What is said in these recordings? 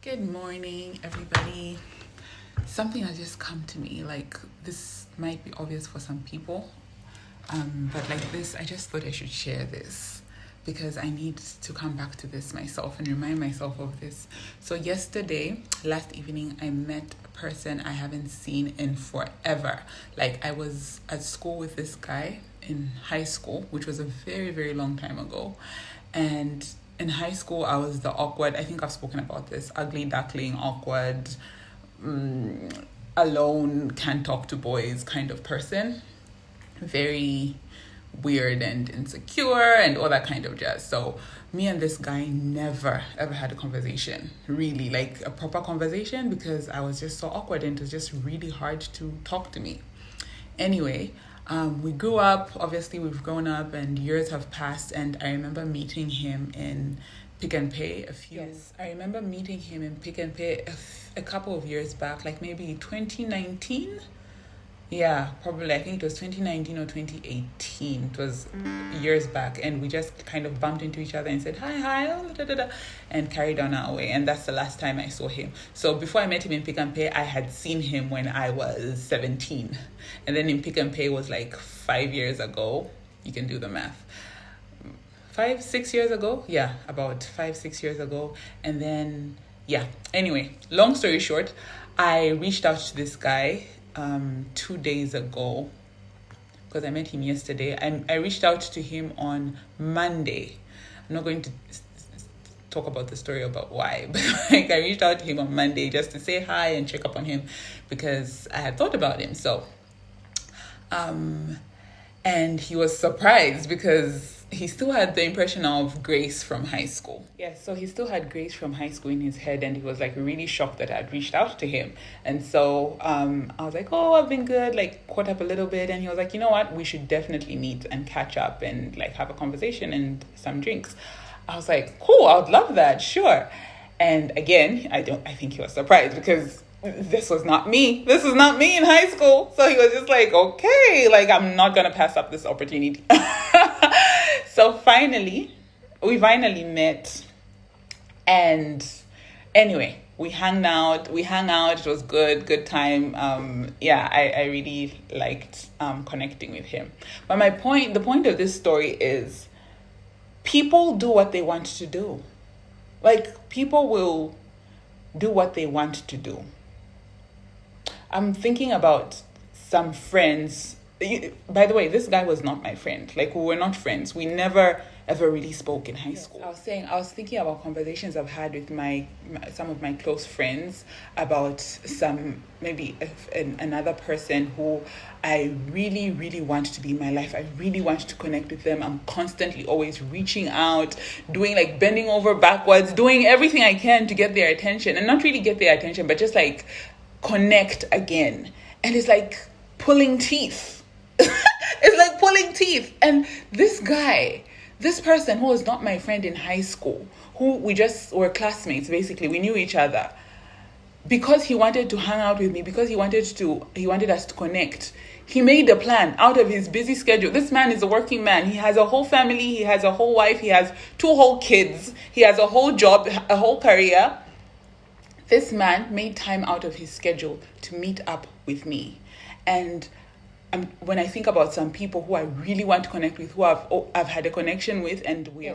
Good morning, everybody. Something has just come to me. Like, this might be obvious for some people, but like this, I just thought I should share this because I need to come back to this myself and remind myself of this. So, last evening, I met a person I haven't seen in forever. Like, I was at school with this guy in high school, which was a very, very long time ago. And in high school, I was the awkward, I think I've spoken about this, ugly duckling, awkward, alone, can't talk to boys kind of person. Very weird and insecure and all that kind of jazz. So me and this guy never ever had a conversation, really, like a proper conversation, because I was just so awkward and it was just really hard to talk to me. Anyway, we grew up, obviously we've grown up and years have passed, and I remember meeting him in Pick and Pay Yes, I remember meeting him in Pick and Pay a couple of years back, like maybe 2019. Yeah, probably. I think it was 2019 or 2018. It was years back. And we just kind of bumped into each other and said, hi, oh, da, da, da, and carried on our way. And that's the last time I saw him. So before I met him in Pick and Pay, I had seen him when I was 17. And then in Pick and Pay was like 5 years ago. You can do the math. 5, 6 years ago? Yeah, about 5, 6 years ago. And then, yeah. Anyway, long story short, I reached out to this guy 2 days ago because I met him yesterday. I reached out to him on Monday. I'm not going to talk about the story about why, but like I reached out to him on Monday just to say hi and check up on him because I had thought about him. So, and he was surprised because he still had the impression of Grace from high school. Yes, so he still had Grace from high school in his head, and he was like really shocked that I'd reached out to him. And so I was like, oh, I've been good, like caught up a little bit. And he was like, you know what, we should definitely meet and catch up and like have a conversation and some drinks. I was like, cool, I would love that, sure. And again, I think he was surprised because this was not me. This was not me in high school. So he was just like, okay, like I'm not going to pass up this opportunity. So we finally met. And anyway, we hung out. It was good time. I really liked connecting with him. But the point of this story is people do what they want to do. Like, people will do what they want to do. I'm thinking about some friends. By the way, this guy was not my friend. Like, we were not friends. We never ever really spoke in high school. I was thinking about conversations I've had with some of my close friends about another person who I really, really want to be in my life. I really want to connect with them. I'm constantly always reaching out, doing like bending over backwards, doing everything I can to get their attention, and not really get their attention, but just like connect again. And it's like pulling teeth. It's like pulling teeth. And this person who was not my friend in high school, who we just were classmates, basically, we knew each other, because he wanted to hang out with me, because he wanted us to connect, he made a plan out of his busy schedule. This man is a working man. He has a whole family, he has a whole wife, he has 2 whole kids, he has a whole job, a whole career. This man made time out of his schedule to meet up with me. And when I think about some people who I really want to connect with, who I've had a connection with,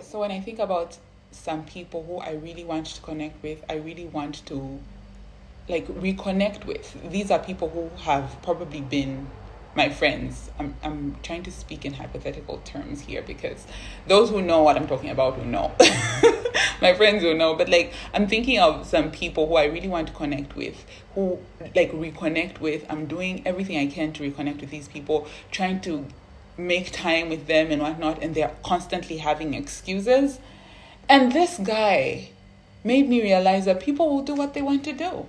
so when I think about some people who I really want to connect with, I really want to like reconnect with. These are people who have probably been my friends. I'm trying to speak in hypothetical terms here because those who know what I'm talking about will know. My friends will know. But like, I'm thinking of some people who I really want to connect with, who like reconnect with. I'm doing everything I can to reconnect with these people, trying to make time with them and whatnot, and they're constantly having excuses. And this guy made me realize that people will do what they want to do.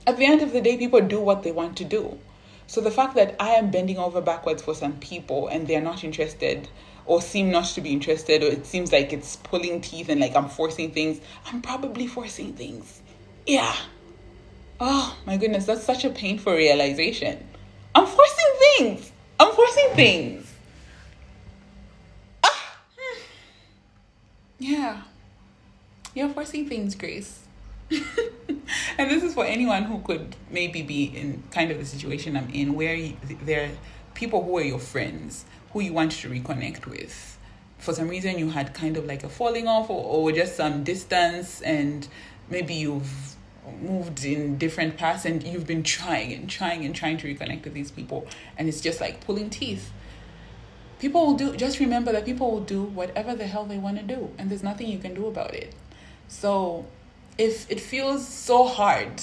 At the end of the day, people do what they want to do. So the fact that I am bending over backwards for some people and they're not interested or seem not to be interested, or it seems like it's pulling teeth and like I'm forcing things, I'm probably forcing things. Yeah. Oh my goodness, that's such a painful realization. I'm forcing things. Yeah. You're forcing things, Grace. And this is for anyone who could maybe be in kind of the situation I'm in, where there are people who are your friends, who you want to reconnect with. For some reason, you had kind of like a falling off, or just some distance, and maybe you've moved in different paths, and you've been trying and trying and trying to reconnect with these people, and it's just like pulling teeth. People will do, just remember that people will do whatever the hell they want to do, and there's nothing you can do about it. So if it feels so hard,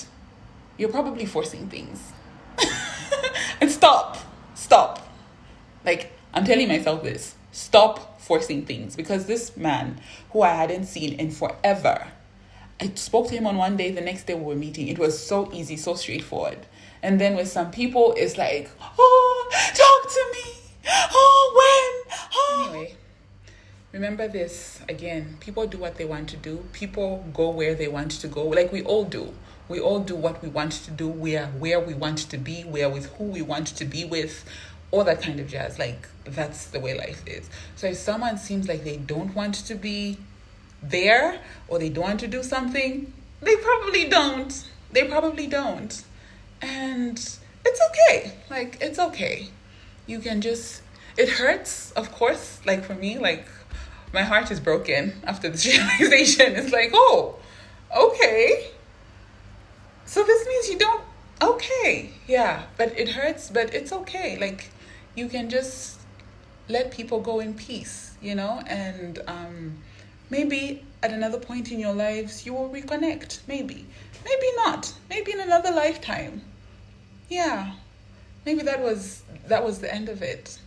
you're probably forcing things. And stop. Like, I'm telling myself this. Stop forcing things. Because this man, who I hadn't seen in forever, I spoke to him on one day, the next day we were meeting. It was so easy, so straightforward. And then with some people, it's like, oh, talk to me. Oh, when? Oh. Anyway, remember this, again, people do what they want to do. People go where they want to go. Like we all do. We all do what we want to do. We are where we want to be. We are with who we want to be with. All that kind of jazz. Like, that's the way life is. So if someone seems like they don't want to be there, or they don't want to do something, they probably don't. And it's okay. Like, it's okay. You can just, it hurts, of course. Like for me, like my heart is broken after this realization. It's like, oh, okay. So this means you don't, okay. Yeah, but it hurts, but it's okay. Like, you can just let people go in peace, and maybe at another point in your lives, you will reconnect. Maybe not. Maybe in another lifetime. Yeah. Maybe that was the end of it.